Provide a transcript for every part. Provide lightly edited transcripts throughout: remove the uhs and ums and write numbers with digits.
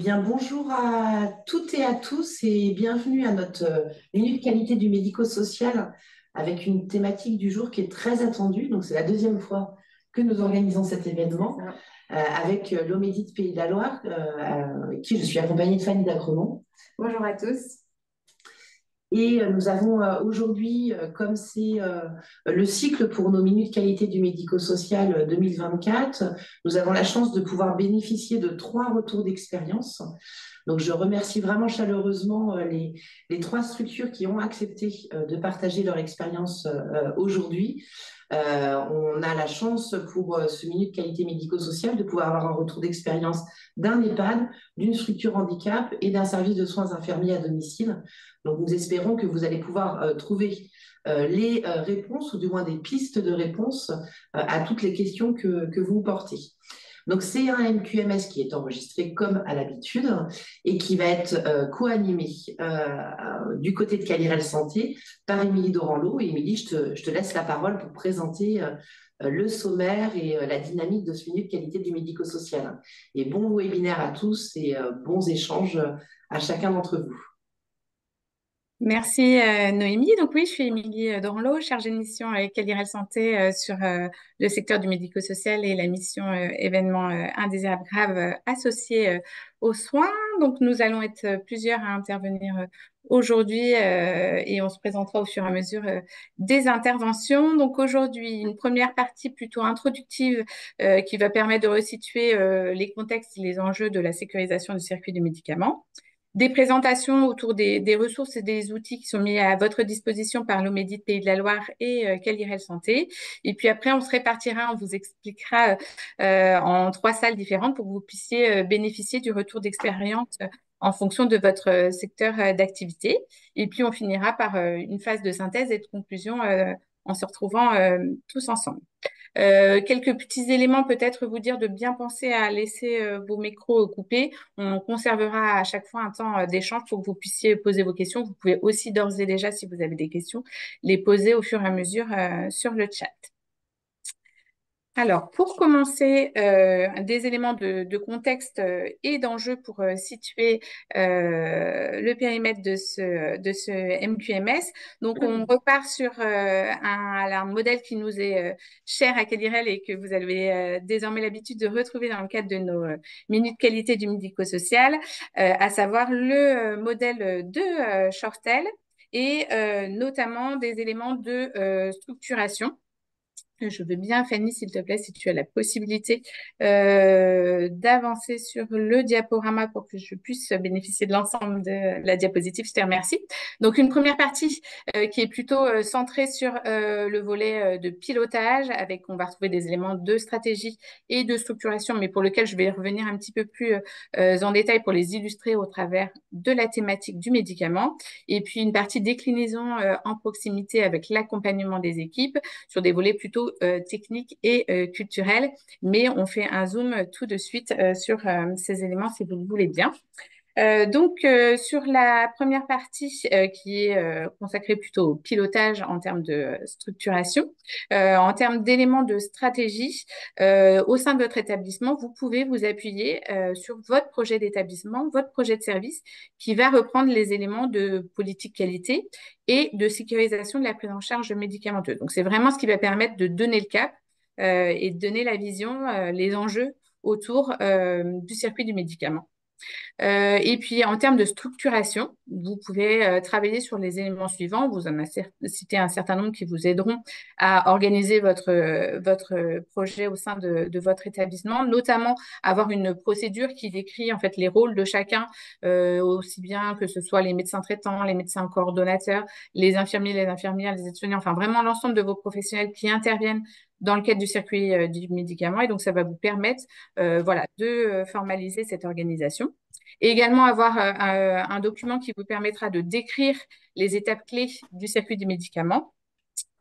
Bien, bonjour à toutes et à tous et bienvenue à notre Minute Qualité du médico-social avec une thématique du jour qui est très attendue. Donc, c'est la deuxième fois que nous organisons cet événement avec l'Omédite Pays de la Loire, avec qui je suis accompagnée de Fanny Dacremont. Bonjour à tous. Et nous avons aujourd'hui, comme c'est le cycle pour nos minutes qualité du médico-social 2024, nous avons la chance de pouvoir bénéficier de 3 retours d'expérience. Donc, je remercie vraiment chaleureusement les 3 structures qui ont accepté de partager leur expérience aujourd'hui. On a la chance pour ce minute qualité médico-social de pouvoir avoir un retour d'expérience d'un EHPAD, d'une structure handicap et d'un service de soins infirmiers à domicile. Donc, nous espérons que vous allez pouvoir trouver les réponses, ou du moins des pistes de réponses à toutes les questions que vous portez. Donc, c'est un MQMS qui est enregistré comme à l'habitude et qui va être co-animé du côté de Calirel Santé par Émilie Doranlot. Et Émilie, je te laisse la parole pour présenter le sommaire et la dynamique de ce minute qualité du médico-social. Et bon webinaire à tous et bons échanges à chacun d'entre vous. Merci Noémie. Donc oui, je suis Émilie Doranlot, chargée de mission avec Calirel Santé sur le secteur du médico-social et la mission événements indésirables graves associés aux soins. Donc nous allons être plusieurs à intervenir aujourd'hui et on se présentera au fur et à mesure des interventions. Donc aujourd'hui, une première partie plutôt introductive qui va permettre de resituer les contextes et les enjeux de la sécurisation du circuit du médicament. Des présentations autour des ressources et des outils qui sont mis à votre disposition par l'Omédite Pays de la Loire et Calirel Santé. Et puis après, on se répartira, on vous expliquera en 3 salles différentes pour que vous puissiez bénéficier du retour d'expérience en fonction de votre secteur d'activité. Et puis, on finira par une phase de synthèse et de conclusion en se retrouvant tous ensemble. Quelques petits éléments, peut-être vous dire de bien penser à laisser vos micros coupés. On conservera à chaque fois un temps d'échange pour que vous puissiez poser vos questions. Vous pouvez aussi d'ores et déjà, si vous avez des questions, les poser au fur et à mesure sur le chat. Alors, pour commencer, des éléments de contexte et d'enjeu pour situer le périmètre de ce MQMS. Donc, on repart sur un modèle qui nous est cher à Calirel et que vous avez désormais l'habitude de retrouver dans le cadre de nos minutes qualité du médico-social, à savoir le modèle de Shortel et notamment des éléments de structuration. Je veux bien, Fanny, s'il te plaît, si tu as la possibilité d'avancer sur le diaporama pour que je puisse bénéficier de l'ensemble de la diapositive. Je te remercie. Donc, une première partie qui est plutôt centrée sur le volet de pilotage, avec on va retrouver des éléments de stratégie et de structuration, mais pour lequel je vais revenir un petit peu plus en détail pour les illustrer au travers de la thématique du médicament. Et puis, une partie déclinaison en proximité avec l'accompagnement des équipes sur des volets plutôt techniques et culturels, mais on fait un zoom tout de suite sur ces éléments si vous le voulez bien. Donc, sur la première partie qui est consacrée plutôt au pilotage en termes de structuration, en termes d'éléments de stratégie, au sein de votre établissement, vous pouvez vous appuyer sur votre projet d'établissement, votre projet de service qui va reprendre les éléments de politique qualité et de sécurisation de la prise en charge médicamenteuse. Donc, c'est vraiment ce qui va permettre de donner le cap et de donner la vision, les enjeux autour du circuit du médicament. Et puis, en termes de structuration, vous pouvez travailler sur les éléments suivants. Vous en avez cité un certain nombre qui vous aideront à organiser votre projet au sein de votre établissement, notamment avoir une procédure qui décrit en fait les rôles de chacun, aussi bien que ce soit les médecins traitants, les médecins coordonnateurs, les infirmiers, les infirmières, les aides-soignants, enfin vraiment l'ensemble de vos professionnels qui interviennent dans le cadre du circuit du médicament. Et donc, ça va vous permettre voilà, de formaliser cette organisation. Et également avoir un document qui vous permettra de décrire les étapes clés du circuit du médicament.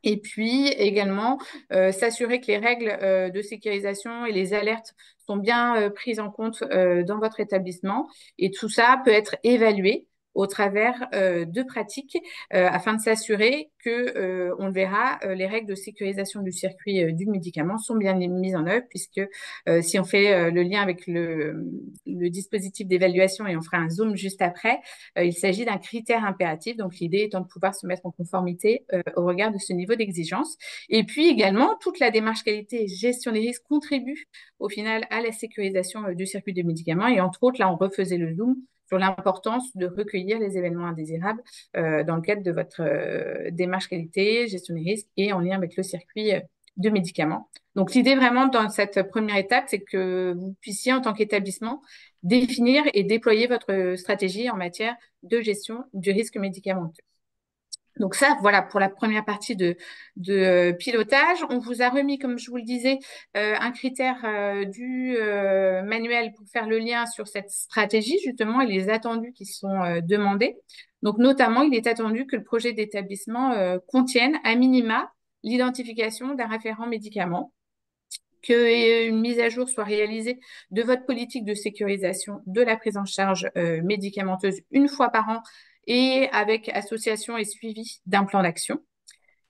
Et puis également s'assurer que les règles de sécurisation et les alertes sont bien prises en compte dans votre établissement. Et tout ça peut être évalué au travers de pratiques afin de s'assurer que, on le verra, les règles de sécurisation du circuit du médicament sont bien mises en œuvre, puisque si on fait le lien avec le dispositif d'évaluation, et on fera un zoom juste après, il s'agit d'un critère impératif. Donc, l'idée étant de pouvoir se mettre en conformité au regard de ce niveau d'exigence. Et puis également, toute la démarche qualité et gestion des risques contribue au final à la sécurisation du circuit du médicament. Et entre autres, là, on refaisait le zoom sur l'importance de recueillir les événements indésirables dans le cadre de votre démarche qualité, gestion des risques et en lien avec le circuit de médicaments. Donc, l'idée vraiment dans cette première étape, c'est que vous puissiez, en tant qu'établissement, définir et déployer votre stratégie en matière de gestion du risque médicamenteux. Donc ça, voilà pour la première partie de pilotage. On vous a remis, comme je vous le disais, un critère du manuel pour faire le lien sur cette stratégie, justement, et les attendus qui sont demandés. Donc notamment, il est attendu que le projet d'établissement contienne à minima l'identification d'un référent médicament, qu'une mise à jour soit réalisée de votre politique de sécurisation de la prise en charge médicamenteuse une fois par an et avec association et suivi d'un plan d'action,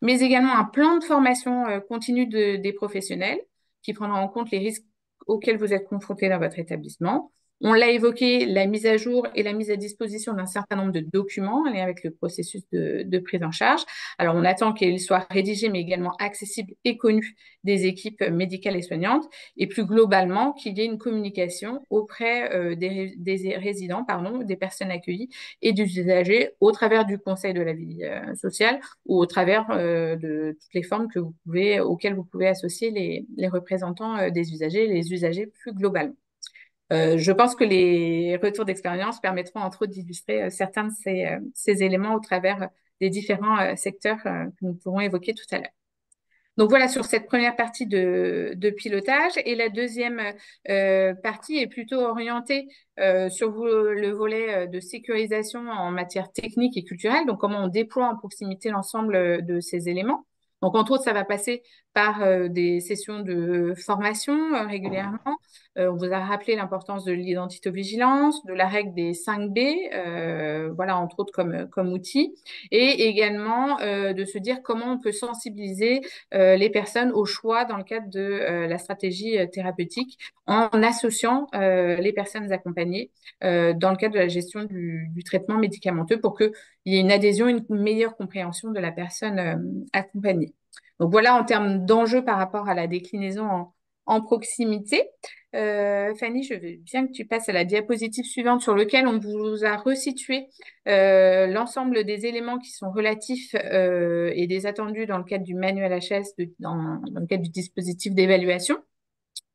mais également un plan de formation continue des professionnels qui prendra en compte les risques auxquels vous êtes confrontés dans votre établissement. On l'a évoqué, la mise à jour et la mise à disposition d'un certain nombre de documents en lien avec le processus de prise en charge. Alors, on attend qu'ils soient rédigés, mais également accessibles et connus des équipes médicales et soignantes. Et plus globalement, qu'il y ait une communication auprès des résidents, des personnes accueillies et des usagers au travers du conseil de la vie sociale ou au travers de toutes les formes auxquelles vous pouvez associer les représentants des usagers et les usagers plus globalement. Je pense que les retours d'expérience permettront entre autres d'illustrer certains de ces éléments au travers des différents secteurs que nous pourrons évoquer tout à l'heure. Donc voilà sur cette première partie de pilotage. Et la deuxième partie est plutôt orientée sur le volet de sécurisation en matière technique et culturelle. Donc comment on déploie en proximité l'ensemble de ces éléments. Donc entre autres, ça va passer par des sessions de formation régulièrement. On vous a rappelé l'importance de l'identité-vigilance, de la règle des 5 B, voilà entre autres comme outil, et également de se dire comment on peut sensibiliser les personnes au choix dans le cadre de la stratégie thérapeutique en associant les personnes accompagnées dans le cadre de la gestion du traitement médicamenteux pour qu'il y ait une adhésion, une meilleure compréhension de la personne accompagnée. Donc voilà en termes d'enjeux par rapport à la déclinaison en proximité. Fanny, je veux bien que tu passes à la diapositive suivante sur laquelle on vous a resitué l'ensemble des éléments qui sont relatifs et des attendus dans le cadre du manuel HS, dans le cadre du dispositif d'évaluation.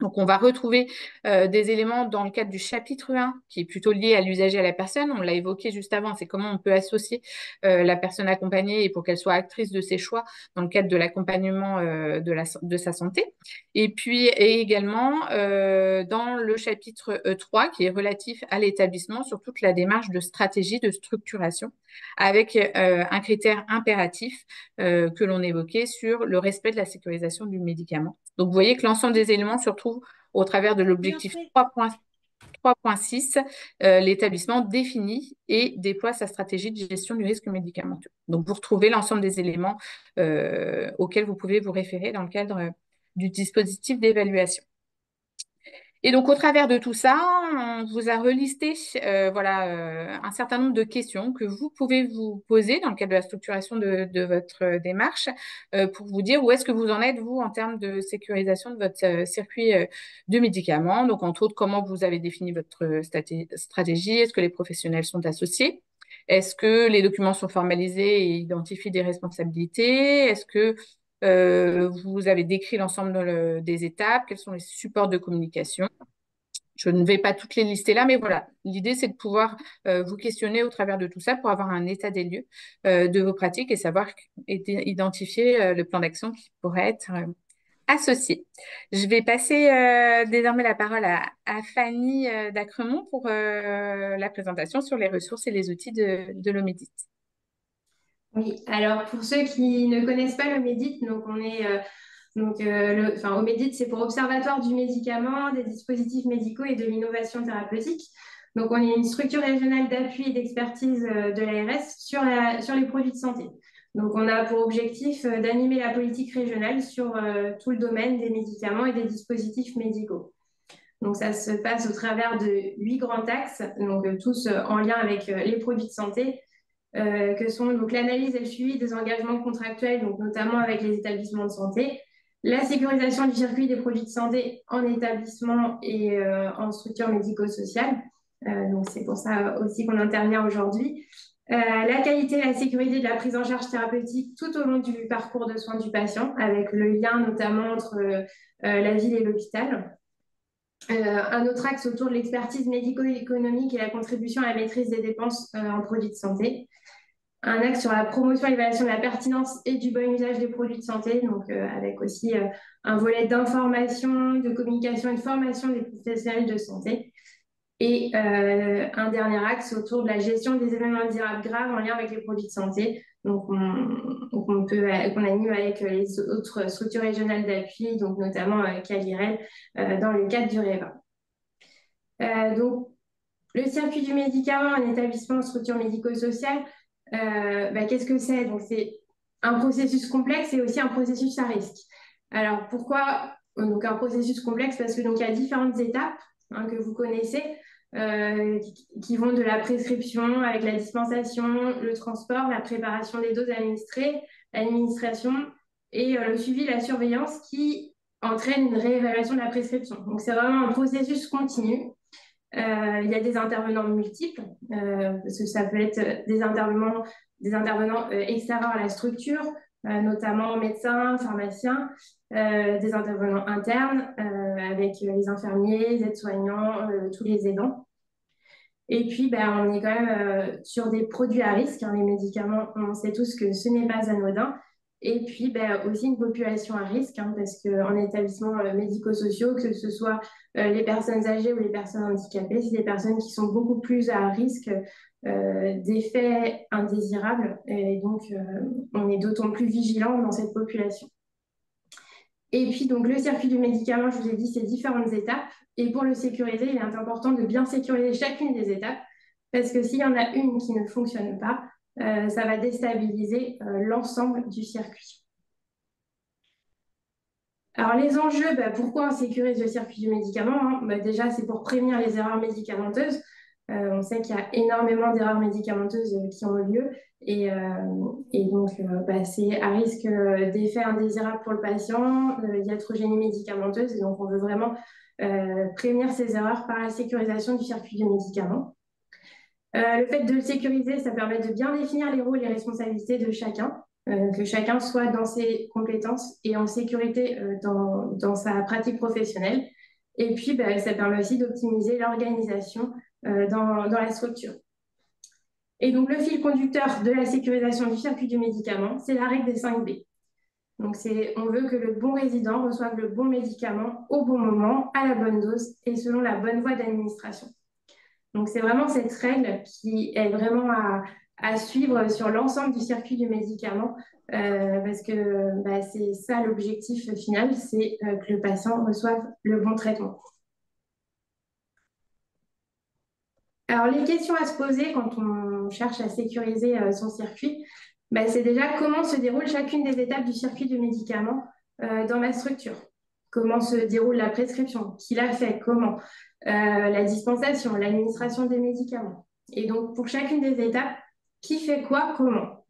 Donc, on va retrouver des éléments dans le cadre du chapitre 1 qui est plutôt lié à l'usager et à la personne. On l'a évoqué juste avant, c'est comment on peut associer la personne accompagnée et pour qu'elle soit actrice de ses choix dans le cadre de l'accompagnement de sa santé. Et puis également dans le chapitre 3 qui est relatif à l'établissement sur toute la démarche de stratégie de structuration avec un critère impératif que l'on évoquait sur le respect de la sécurisation du médicament. Donc, vous voyez que l'ensemble des éléments se retrouvent au travers de l'objectif 3.6, l'établissement définit et déploie sa stratégie de gestion du risque médicamenteux. Donc, vous retrouvez l'ensemble des éléments auxquels vous pouvez vous référer dans le cadre du dispositif d'évaluation. Et donc, au travers de tout ça, on vous a relisté un certain nombre de questions que vous pouvez vous poser dans le cadre de la structuration de votre démarche pour vous dire où est-ce que vous en êtes, vous, en termes de sécurisation de votre circuit de médicaments. Donc, entre autres, comment vous avez défini votre stratégie? Est-ce que les professionnels sont associés? Est-ce que les documents sont formalisés et identifient des responsabilités? Est-ce que vous avez décrit l'ensemble des étapes? Quels sont les supports de communication? Je ne vais pas toutes les lister là, mais voilà. L'idée, c'est de pouvoir vous questionner au travers de tout ça pour avoir un état des lieux de vos pratiques et savoir identifier le plan d'action qui pourrait être associé. Je vais passer désormais la parole à Fanny Dacremont pour la présentation sur les ressources et les outils de l'Omedit. Oui, alors pour ceux qui ne connaissent pas l'Omedit, donc on est Omedit, c'est pour Observatoire du médicament, des dispositifs médicaux et de l'innovation thérapeutique. Donc, on est une structure régionale d'appui et d'expertise de l'ARS sur les produits de santé. Donc, on a pour objectif d'animer la politique régionale sur tout le domaine des médicaments et des dispositifs médicaux. Donc, ça se passe au travers de 8 grands axes, donc tous en lien avec les produits de santé, que sont donc l'analyse et le suivi des engagements contractuels, donc notamment avec les établissements de santé, la sécurisation du circuit des produits de santé en établissement et en structure médico-sociale. Donc, c'est pour ça aussi qu'on intervient aujourd'hui. La qualité et la sécurité de la prise en charge thérapeutique tout au long du parcours de soins du patient, avec le lien notamment entre la ville et l'hôpital. Un autre axe autour de l'expertise médico-économique et la contribution à la maîtrise des dépenses en produits de santé. Un axe sur la promotion et l'évaluation de la pertinence et du bon usage des produits de santé, donc avec aussi un volet d'information, de communication et de formation des professionnels de santé. Et un dernier axe autour de la gestion des événements indésirables graves en lien avec les produits de santé. Donc, qu'on anime avec les autres structures régionales d'appui, donc notamment Calirel, dans le cadre du REVA. Donc, le circuit du médicament en établissement en structure médico-sociale, qu'est-ce que c'est? Donc, c'est un processus complexe et aussi un processus à risque. Alors, pourquoi donc un processus complexe? Parce que donc, il y a différentes étapes que vous connaissez, qui vont de la prescription avec la dispensation, le transport, la préparation des doses administrées, l'administration et le suivi, la surveillance qui entraîne une réévaluation de la prescription. Donc, c'est vraiment un processus continu. Il y a des intervenants multiples, parce que ça peut être des intervenants extérieurs à la structure, notamment médecins, pharmaciens, des intervenants internes avec les infirmiers, les aides-soignants, tous les aidants. Et puis, on est quand même sur des produits à risque. Les médicaments, on sait tous que ce n'est pas anodin. Et puis, aussi une population à risque, parce qu'en établissements médico-sociaux, que ce soit les personnes âgées ou les personnes handicapées, c'est des personnes qui sont beaucoup plus à risque d'effets indésirables. Et donc, on est d'autant plus vigilant dans cette population. Et puis, donc, le circuit du médicament, je vous ai dit, c'est différentes étapes. Et pour le sécuriser, il est important de bien sécuriser chacune des étapes, parce que s'il y en a une qui ne fonctionne pas, ça va déstabiliser l'ensemble du circuit. Alors, les enjeux, pourquoi on sécurise le circuit du médicament? Déjà, c'est pour prévenir les erreurs médicamenteuses. On sait qu'il y a énormément d'erreurs médicamenteuses qui ont lieu et donc c'est à risque d'effets indésirables pour le patient, iatrogénie médicamenteuse, et donc on veut vraiment prévenir ces erreurs par la sécurisation du circuit du médicament. Le fait de le sécuriser, ça permet de bien définir les rôles et les responsabilités de chacun, que chacun soit dans ses compétences et en sécurité dans sa pratique professionnelle. Et puis, ça permet aussi d'optimiser l'organisation dans la structure. Et donc, le fil conducteur de la sécurisation du circuit du médicament, c'est la règle des 5 B. Donc, on veut que le bon résident reçoive le bon médicament au bon moment, à la bonne dose et selon la bonne voie d'administration. Donc, c'est vraiment cette règle qui est vraiment à suivre sur l'ensemble du circuit du médicament parce que c'est ça l'objectif final, c'est que le patient reçoive le bon traitement. Alors, les questions à se poser quand on cherche à sécuriser son circuit, c'est déjà comment se déroule chacune des étapes du circuit du médicament dans ma structure. Comment se déroule la prescription, qui l'a fait, comment, la dispensation, l'administration des médicaments. Et donc, pour chacune des étapes, qui fait quoi, comment.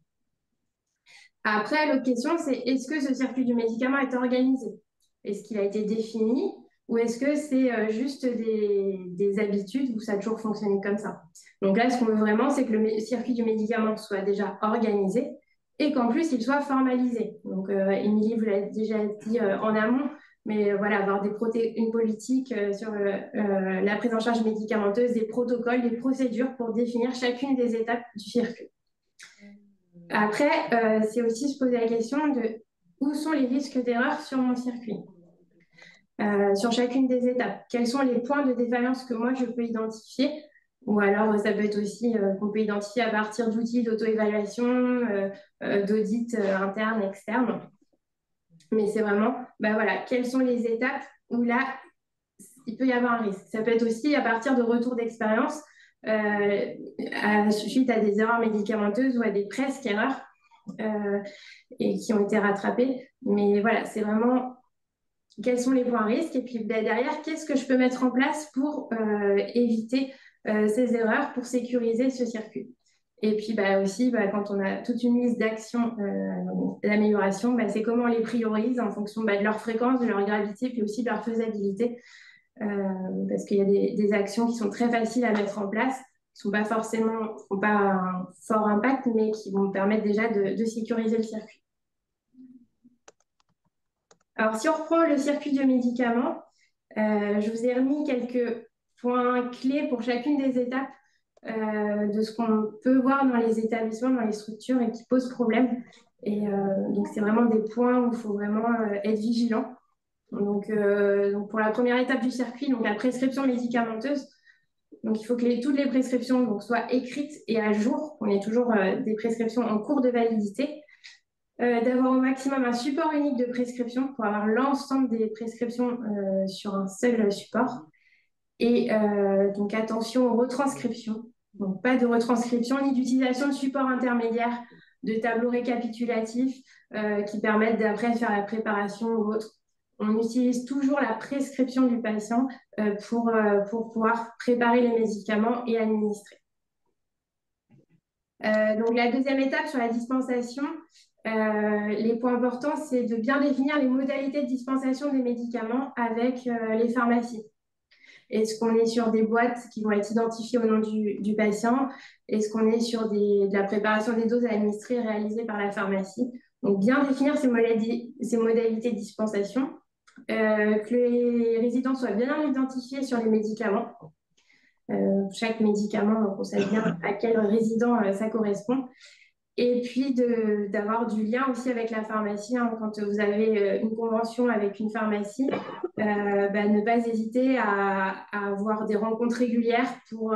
Après, l'autre question, c'est est-ce que ce circuit du médicament est organisé? Est-ce qu'il a été défini? Ou est-ce que c'est juste des habitudes où ça a toujours fonctionné comme ça? Donc là, ce qu'on veut vraiment, c'est que le circuit du médicament soit déjà organisé et qu'en plus, il soit formalisé. Donc, Émilie vous l'a déjà dit en amont, mais voilà, avoir une politique sur la prise en charge médicamenteuse, des protocoles, des procédures pour définir chacune des étapes du circuit. Après, c'est aussi se poser la question de où sont les risques d'erreur sur mon circuit, sur chacune des étapes. Quels sont les points de défaillance que moi, je peux identifier? Ou alors, ça peut être aussi qu'on peut identifier à partir d'outils d'auto-évaluation, d'audit interne, externe. Mais c'est vraiment, voilà, quelles sont les étapes où là, il peut y avoir un risque. Ça peut être aussi à partir de retours d'expérience suite à des erreurs médicamenteuses ou à des presque erreurs et qui ont été rattrapées. Mais voilà, c'est vraiment quels sont les points risques et puis derrière, qu'est-ce que je peux mettre en place pour éviter ces erreurs, pour sécuriser ce circuit. Et puis aussi, quand on a toute une liste d'actions d'amélioration, c'est comment on les priorise en fonction de leur fréquence, de leur gravité, puis aussi de leur faisabilité. Parce qu'il y a des actions qui sont très faciles à mettre en place, qui ne font pas un fort impact, mais qui vont permettre déjà de sécuriser le circuit. Alors, si on reprend le circuit du médicament, je vous ai remis quelques points clés pour chacune des étapes de ce qu'on peut voir dans les établissements, dans les structures et qui posent problème. Et donc, c'est vraiment des points où il faut vraiment être vigilant. Donc, pour la première étape du circuit, donc la prescription médicamenteuse, donc il faut que toutes les prescriptions soient écrites et à jour. On ait toujours des prescriptions en cours de validité. D'avoir au maximum un support unique de prescription pour avoir l'ensemble des prescriptions sur un seul support. Et donc attention aux retranscriptions. Donc pas de retranscription ni d'utilisation de supports intermédiaires, de tableaux récapitulatifs qui permettent d'après de faire la préparation ou autre. On utilise toujours la prescription du patient pour pouvoir préparer les médicaments et administrer. Donc la deuxième étape sur la dispensation, les points importants, c'est de bien définir les modalités de dispensation des médicaments avec les pharmacies. Est-ce qu'on est sur des boîtes qui vont être identifiées au nom du patient? Est-ce qu'on est sur de la préparation des doses à administrer réalisées par la pharmacie? Donc, bien définir ces modalités de dispensation, que les résidents soient bien identifiés sur les médicaments. Chaque médicament, donc on sait bien à quel résident ça correspond. Et puis d'avoir du lien aussi avec la pharmacie. Quand vous avez une convention avec une pharmacie, ne pas hésiter à avoir des rencontres régulières pour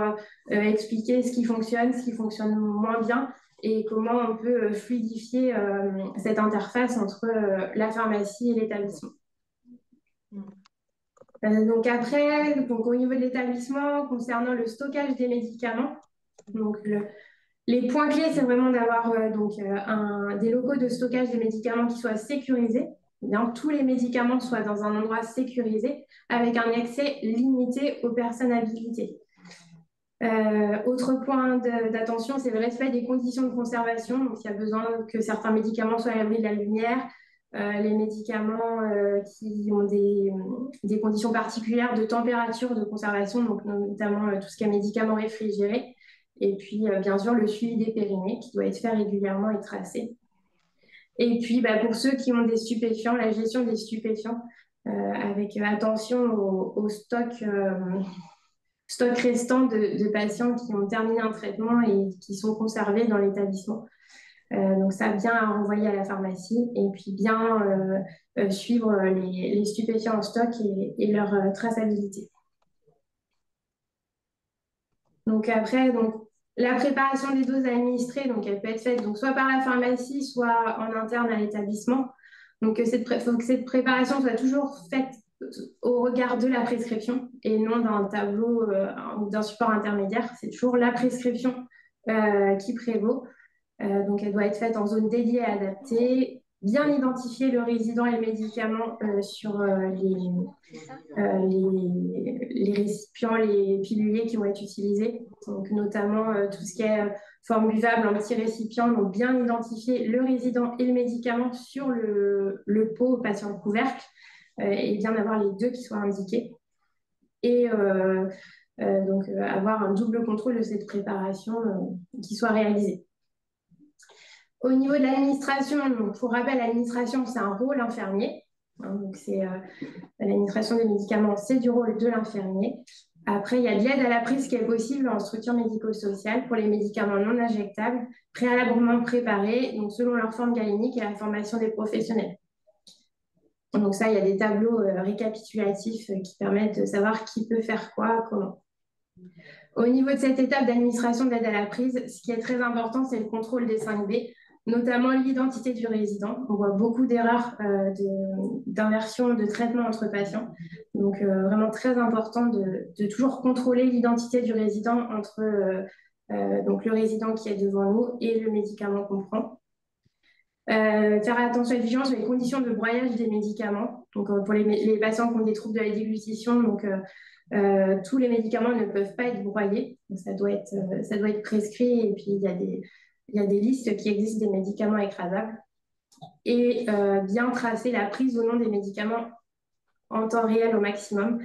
expliquer ce qui fonctionne moins bien et comment on peut fluidifier cette interface entre la pharmacie et l'établissement. Donc après, au niveau de l'établissement, concernant le stockage des médicaments, donc les points clés, c'est vraiment d'avoir des locaux de stockage des médicaments qui soient sécurisés. Bien, tous les médicaments soient dans un endroit sécurisé avec un accès limité aux personnes habilitées. Autre point d'attention, c'est le respect des conditions de conservation. Donc, il y a besoin que certains médicaments soient à l'abri de la lumière. Les médicaments qui ont des conditions particulières de température de conservation, donc notamment tout ce qui est médicaments réfrigérés. Et puis, bien sûr, le suivi des périmés qui doit être fait régulièrement et tracé. Et puis, pour ceux qui ont des stupéfiants, la gestion des stupéfiants, avec attention au stock restant de patients qui ont terminé un traitement et qui sont conservés dans l'établissement. Donc, ça, bien à renvoyer à la pharmacie et puis bien suivre les stupéfiants en stock et leur traçabilité. Donc après, la préparation des doses administrées, donc elle peut être faite soit par la pharmacie, soit en interne à l'établissement. Donc faut que cette préparation soit toujours faite au regard de la prescription et non d'un tableau ou d'un support intermédiaire. C'est toujours la prescription qui prévaut. Donc elle doit être faite en zone dédiée et adaptée. Bien identifier le résident et le médicament sur les récipients, les piluliers qui vont être utilisés. Donc, notamment tout ce qui est forme buvable en petits récipients. Donc, bien identifier le résident et le médicament sur le pot patient couvercle et bien avoir les deux qui soient indiqués. Et avoir un double contrôle de cette préparation qui soit réalisée. Au niveau de l'administration, pour rappel, l'administration, c'est un rôle infirmier. Donc, l'administration des médicaments, c'est du rôle de l'infirmier. Après, il y a de l'aide à la prise qui est possible en structure médico-sociale pour les médicaments non injectables, préalablement préparés, donc selon leur forme galénique et la formation des professionnels. Donc ça, il y a des tableaux récapitulatifs qui permettent de savoir qui peut faire quoi, comment. Au niveau de cette étape d'administration d'aide à la prise, ce qui est très important, c'est le contrôle des 5B. notamment l'identité du résident. On voit beaucoup d'erreurs d'inversion de traitement entre patients. Donc, vraiment très important de toujours contrôler l'identité du résident entre donc le résident qui est devant nous et le médicament qu'on prend. Faire attention et vigilance sur les conditions de broyage des médicaments. Donc, pour les patients qui ont des troubles de la déglutition, donc, tous les médicaments ne peuvent pas être broyés. Donc, ça doit être prescrit. Et puis, il y a des listes qui existent des médicaments écrasables. Et bien tracer la prise ou non des médicaments en temps réel au maximum.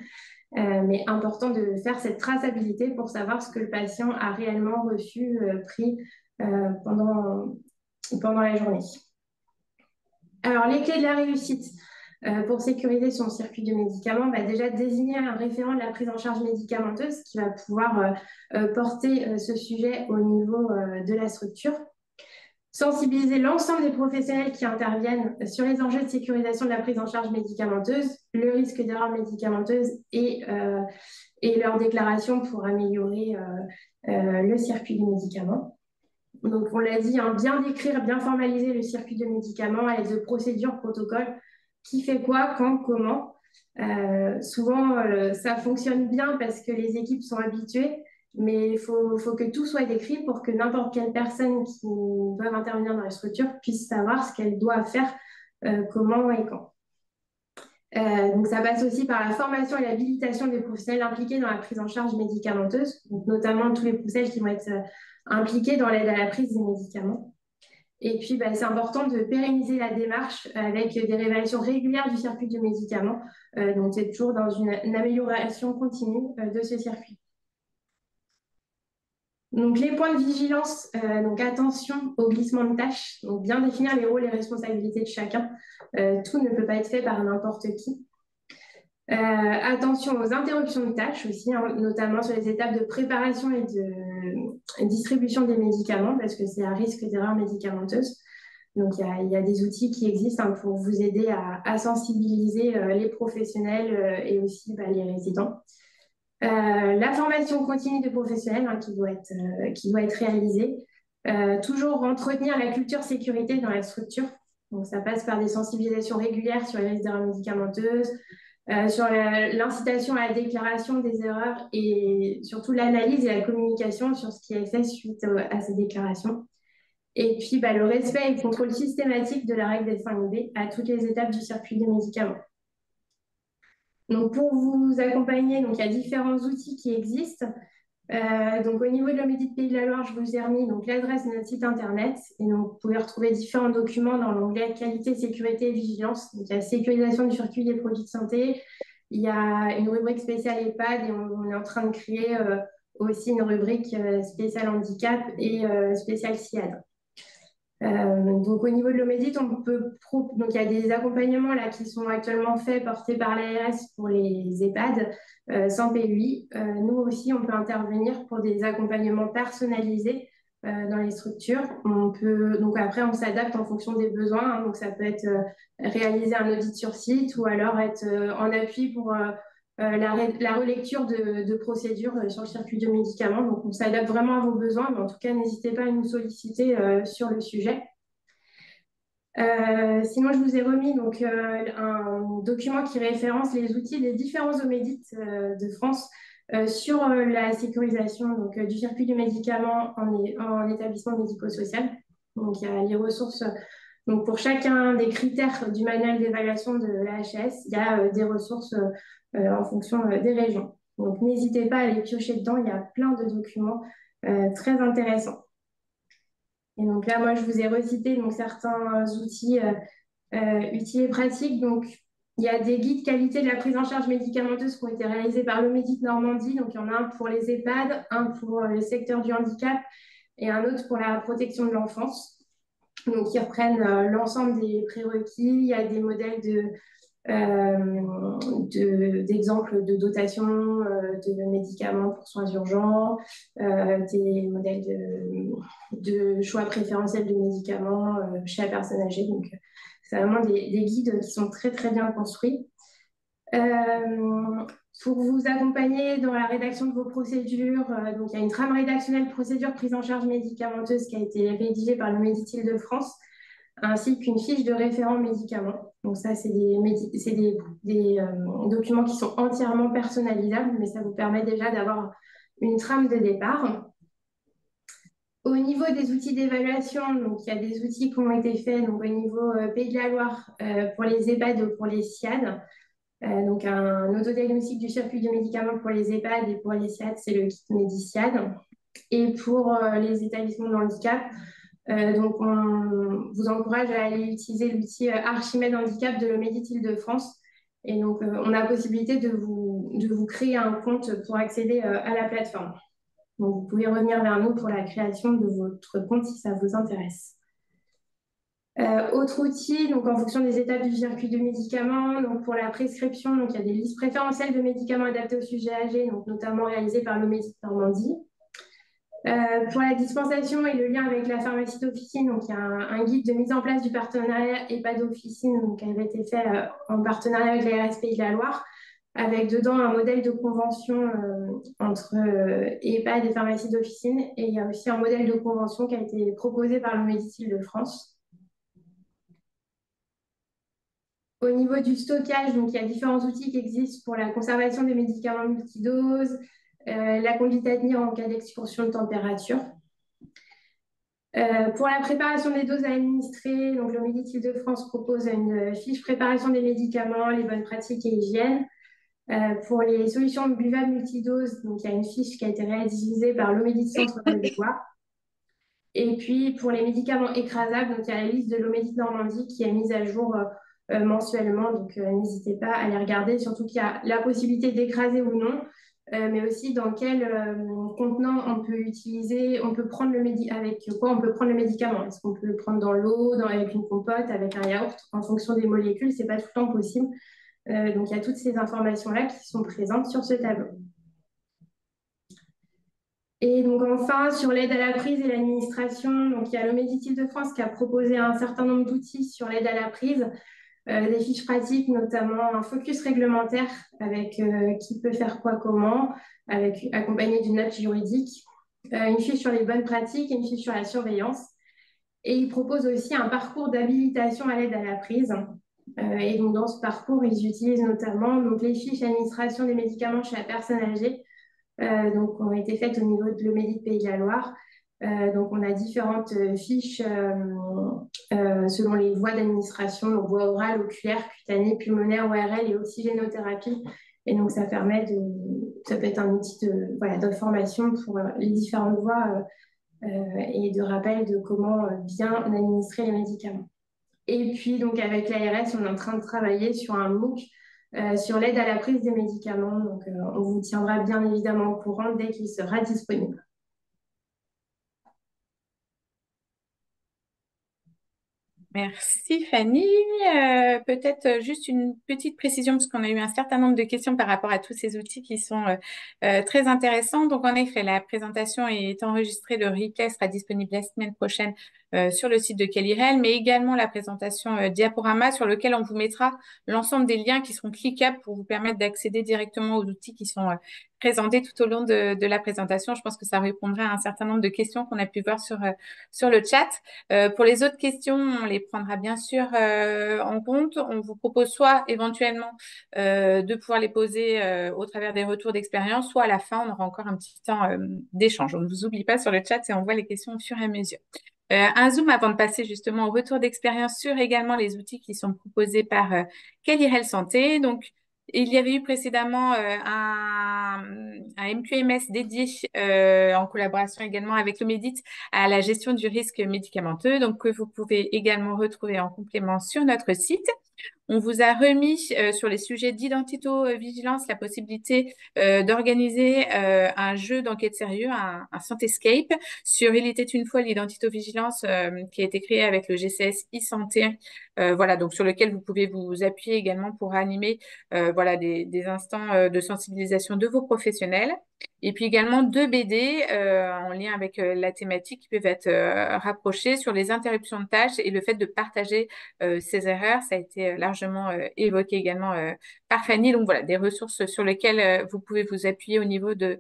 Mais important de faire cette traçabilité pour savoir ce que le patient a réellement reçu, pris pendant la journée. Alors, les clés de la réussite pour sécuriser son circuit de médicaments, déjà désigner un référent de la prise en charge médicamenteuse qui va pouvoir porter ce sujet au niveau de la structure. Sensibiliser l'ensemble des professionnels qui interviennent sur les enjeux de sécurisation de la prise en charge médicamenteuse, le risque d'erreur médicamenteuse et leur déclaration pour améliorer le circuit du médicament. Donc, on l'a dit, bien décrire, bien formaliser le circuit de médicaments à l'aide de procédures, protocoles, qui fait quoi, quand, comment. Souvent, ça fonctionne bien parce que les équipes sont habituées, mais il faut que tout soit décrit pour que n'importe quelle personne qui doit intervenir dans la structure puisse savoir ce qu'elle doit faire, comment et quand. Donc, ça passe aussi par la formation et l'habilitation des professionnels impliqués dans la prise en charge médicamenteuse, donc notamment tous les professionnels qui vont être impliqués dans l'aide à la prise des médicaments. Et puis, c'est important de pérenniser la démarche avec des réévaluations régulières du circuit du médicament. Donc, c'est toujours dans une amélioration continue de ce circuit. Donc, les points de vigilance, donc attention au glissement de tâches, donc bien définir les rôles et responsabilités de chacun. Tout ne peut pas être fait par n'importe qui. Attention aux interruptions de tâches aussi, notamment sur les étapes de préparation et de distribution des médicaments, parce que c'est un risque d'erreur médicamenteuse. Donc, il y a des outils qui existent pour vous aider à sensibiliser les professionnels et aussi les résidents. La formation continue de professionnels qui doit être réalisée. Toujours entretenir la culture sécurité dans la structure. Donc, ça passe par des sensibilisations régulières sur les risques d'erreurs médicamenteuses, sur l'incitation à la déclaration des erreurs et surtout l'analyse et la communication sur ce qui est fait suite à ces déclarations. Et puis, le respect et le contrôle systématique de la règle des 5B à toutes les étapes du circuit des médicaments. Donc, pour vous accompagner, donc, il y a différents outils qui existent. Donc, au niveau de l'Omedit Pays de la Loire, je vous ai remis l'adresse de notre site internet. Et donc, vous pouvez retrouver différents documents dans l'onglet Qualité, Sécurité et Vigilance. Donc, il y a Sécurisation du circuit des produits de santé. Il y a une rubrique spéciale EHPAD et on est en train de créer aussi une rubrique spéciale handicap et spéciale SIAD. Donc, au niveau de l'Omedit, donc il y a des accompagnements là qui sont actuellement faits, portés par l'ARS pour les EHPAD sans PUI. Nous aussi, on peut intervenir pour des accompagnements personnalisés dans les structures. Donc après, on s'adapte en fonction des besoins. Donc, ça peut être réaliser un audit sur site ou alors être en appui pour la relecture de procédures sur le circuit de médicaments. Donc, on s'adapte vraiment à vos besoins, mais en tout cas, n'hésitez pas à nous solliciter sur le sujet. Sinon, je vous ai remis un document qui référence les outils des différents Omedit de France sur la sécurisation du circuit du médicament en établissement médico-social. Donc, il y a les ressources. Donc, pour chacun des critères du manuel d'évaluation de l'AHS, il y a des ressources en fonction des régions. Donc, n'hésitez pas à les piocher dedans. Il y a plein de documents très intéressants. Et donc là, moi, je vous ai recité certains outils utiles et pratiques. Donc, il y a des guides qualité de la prise en charge médicamenteuse qui ont été réalisés par l'Omedit Normandie. Donc, il y en a un pour les EHPAD, un pour le secteur du handicap et un autre pour la protection de l'enfance. Donc, ils reprennent l'ensemble des prérequis. Il y a des modèles d'exemples de dotation de médicaments pour soins urgents, des modèles de choix préférentiels de médicaments chez la personne âgée. Donc, c'est vraiment des guides qui sont très, très bien construits. pour vous accompagner dans la rédaction de vos procédures. Donc, il y a une trame rédactionnelle procédure prise en charge médicamenteuse qui a été rédigée par le Méditil de France, ainsi qu'une fiche de référent médicaments. Donc ça, c'est des documents qui sont entièrement personnalisables, mais ça vous permet déjà d'avoir une trame de départ. Au niveau des outils d'évaluation, donc il y a des outils qui ont été faits donc, au niveau Pays de la Loire pour les EHPAD ou pour les SIAD. Donc un autodiagnostic du circuit de médicaments pour les EHPAD et pour les SIAD, c'est le kit Médiciad. Et pour les établissements de handicap, donc on vous encourage à aller utiliser l'outil Archimède Handicap de le Méditil de France. Et donc on a la possibilité de vous créer un compte pour accéder à la plateforme. Donc vous pouvez revenir vers nous pour la création de votre compte si ça vous intéresse. Autre outil, donc en fonction des étapes du circuit de médicaments, donc pour la prescription, donc il y a des listes préférentielles de médicaments adaptés aux sujets âgés, donc notamment réalisées par l'Omédic Normandie. Pour la dispensation et le lien avec la pharmacie d'officine, donc il y a un guide de mise en place du partenariat EHPAD d'officine qui avait été fait en partenariat avec la RSP de la Loire, avec dedans un modèle de convention entre EHPAD et pharmacie d'officine. Et il y a aussi un modèle de convention qui a été proposé par le Méditil de France. Au niveau du stockage, donc il y a différents outils qui existent pour la conservation des médicaments multidoses, la conduite à tenir en cas d'excursion de température. Pour la préparation des doses à administrer, donc le Méditil de France propose une fiche préparation des médicaments, les bonnes pratiques et hygiène. Pour les solutions buvables multidoses, donc il y a une fiche qui a été réalisée par l'Omédic Centre de Loire. Et puis pour les médicaments écrasables, donc il y a la liste de l'Omédic Normandie qui est mise à jour mensuellement, donc n'hésitez pas à les regarder, surtout qu'il y a la possibilité d'écraser ou non, mais aussi dans quel contenant on peut utiliser, on peut prendre avec quoi on peut prendre le médicament. Est-ce qu'on peut le prendre dans l'eau, avec une compote, avec un yaourt, en fonction des molécules, c'est pas tout le temps possible. Donc il y a toutes ces informations-là qui sont présentes sur ce tableau. Et donc enfin, sur l'aide à la prise et l'administration, donc il y a le Méditil de France qui a proposé un certain nombre d'outils sur l'aide à la prise, des fiches pratiques, notamment un focus réglementaire avec qui peut faire quoi, comment, accompagné d'une note juridique, une fiche sur les bonnes pratiques et une fiche sur la surveillance. Et il propose aussi un parcours d'habilitation à l'aide à la prise. Et donc dans ce parcours, ils utilisent notamment donc, les fiches administration des médicaments chez la personne âgée, donc ont été faites au niveau de l'Omédic Pays de la Loire. Donc on a différentes fiches selon les voies d'administration, donc voie orale, oculaire, cutanée, pulmonaire, ORL et oxygénothérapie. Et donc ça peut être un outil d'information pour les différentes voies et de rappel de comment bien administrer les médicaments. Et puis donc avec l'ARS, on est en train de travailler sur un MOOC sur l'aide à la prise des médicaments. Donc on vous tiendra bien évidemment au courant dès qu'il sera disponible. Merci Fanny. Peut-être juste une petite précision parce qu'on a eu un certain nombre de questions par rapport à tous ces outils qui sont très intéressants. Donc en effet, la présentation est enregistrée, le replay sera disponible la semaine prochaine sur le site de Kelly-REL, mais également la présentation diaporama sur lequel on vous mettra l'ensemble des liens qui seront cliquables pour vous permettre d'accéder directement aux outils qui sont présentés tout au long de la présentation. Je pense que ça répondra à un certain nombre de questions qu'on a pu voir sur le chat. Pour les autres questions, on les prendra bien sûr en compte. On vous propose soit éventuellement de pouvoir les poser au travers des retours d'expérience, soit à la fin, on aura encore un petit temps d'échange. On ne vous oublie pas sur le chat et on voit les questions au fur et à mesure. Un zoom avant de passer justement au retour d'expérience sur également les outils qui sont proposés par Kelly-REL Santé. Donc, il y avait eu précédemment un MQMS dédié en collaboration également avec le Médit à la gestion du risque médicamenteux, donc que vous pouvez également retrouver en complément sur notre site. On vous a remis sur les sujets d'identito-vigilance la possibilité d'organiser un jeu d'enquête sérieux, un Santescape, sur Il était une fois l'identito-vigilance qui a été créé avec le GCS e-santé, voilà, donc sur lequel vous pouvez vous appuyer également pour animer voilà, des instants de sensibilisation de vos professionnels. Et puis également 2 BD en lien avec la thématique qui peuvent être rapprochées sur les interruptions de tâches et le fait de partager ses erreurs. Ça a été largement évoqué également par Fanny. Donc voilà, des ressources sur lesquelles vous pouvez vous appuyer au niveau de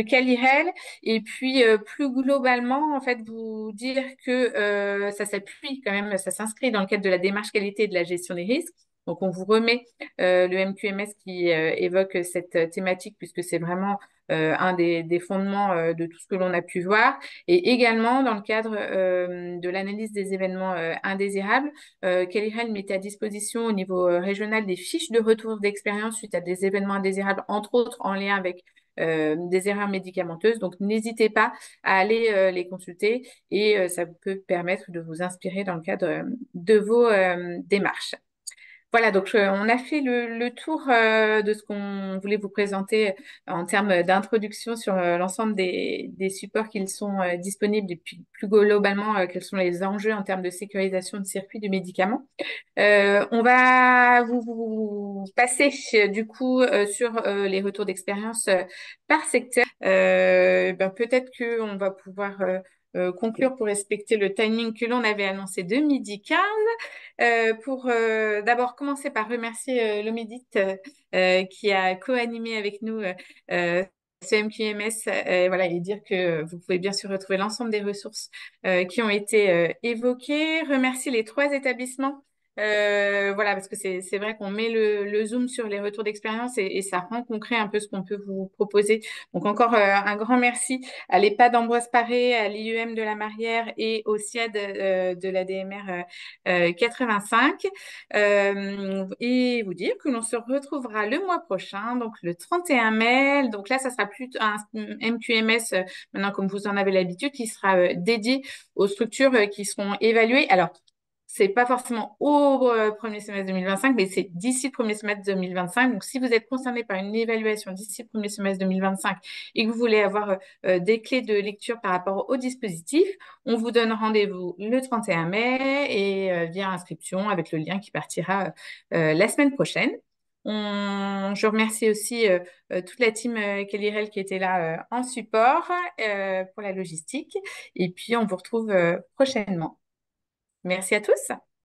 Calirel. Et puis plus globalement, en fait, vous dire que ça s'appuie quand même, ça s'inscrit dans le cadre de la démarche qualité et de la gestion des risques. Donc, on vous remet le MQMS qui évoque cette thématique puisque c'est vraiment un des fondements de tout ce que l'on a pu voir. Et également, dans le cadre de l'analyse des événements indésirables, Kelly mettait à disposition au niveau régional des fiches de retour d'expérience suite à des événements indésirables, entre autres en lien avec des erreurs médicamenteuses. Donc, n'hésitez pas à aller les consulter et ça peut permettre de vous inspirer dans le cadre de vos démarches. Voilà, donc on a fait le tour de ce qu'on voulait vous présenter en termes d'introduction sur l'ensemble des supports qui sont disponibles et puis plus globalement quels sont les enjeux en termes de sécurisation de circuits de médicaments. On va vous passer du coup sur les retours d'expérience par secteur. Peut-être qu'on va pouvoir conclure pour respecter le timing que l'on avait annoncé de 12h15. Pour d'abord commencer par remercier l'Omedit qui a co-animé avec nous ce MQMS voilà, et dire que vous pouvez bien sûr retrouver l'ensemble des ressources qui ont été évoquées. Remercier les 3 établissements. Voilà, parce que c'est vrai qu'on met le zoom sur les retours d'expérience et ça rend concret un peu ce qu'on peut vous proposer. Donc encore un grand merci à l'EHPAD d'Ambroise Paré, à l'IUM de la Marière et au SIAD de la DMR 85. Et vous dire que l'on se retrouvera le mois prochain, donc le 31 mai. Donc là, ça sera plus un MQMS, maintenant comme vous en avez l'habitude, qui sera dédié aux structures qui seront évaluées. Alors, c'est pas forcément au premier semestre 2025, mais c'est d'ici le premier semestre 2025. Donc, si vous êtes concerné par une évaluation d'ici le premier semestre 2025 et que vous voulez avoir des clés de lecture par rapport au dispositif, on vous donne rendez-vous le 31 mai et via inscription avec le lien qui partira la semaine prochaine. Je remercie aussi toute la team Kelirel qui était là en support pour la logistique. Et puis, on vous retrouve prochainement. Merci à tous.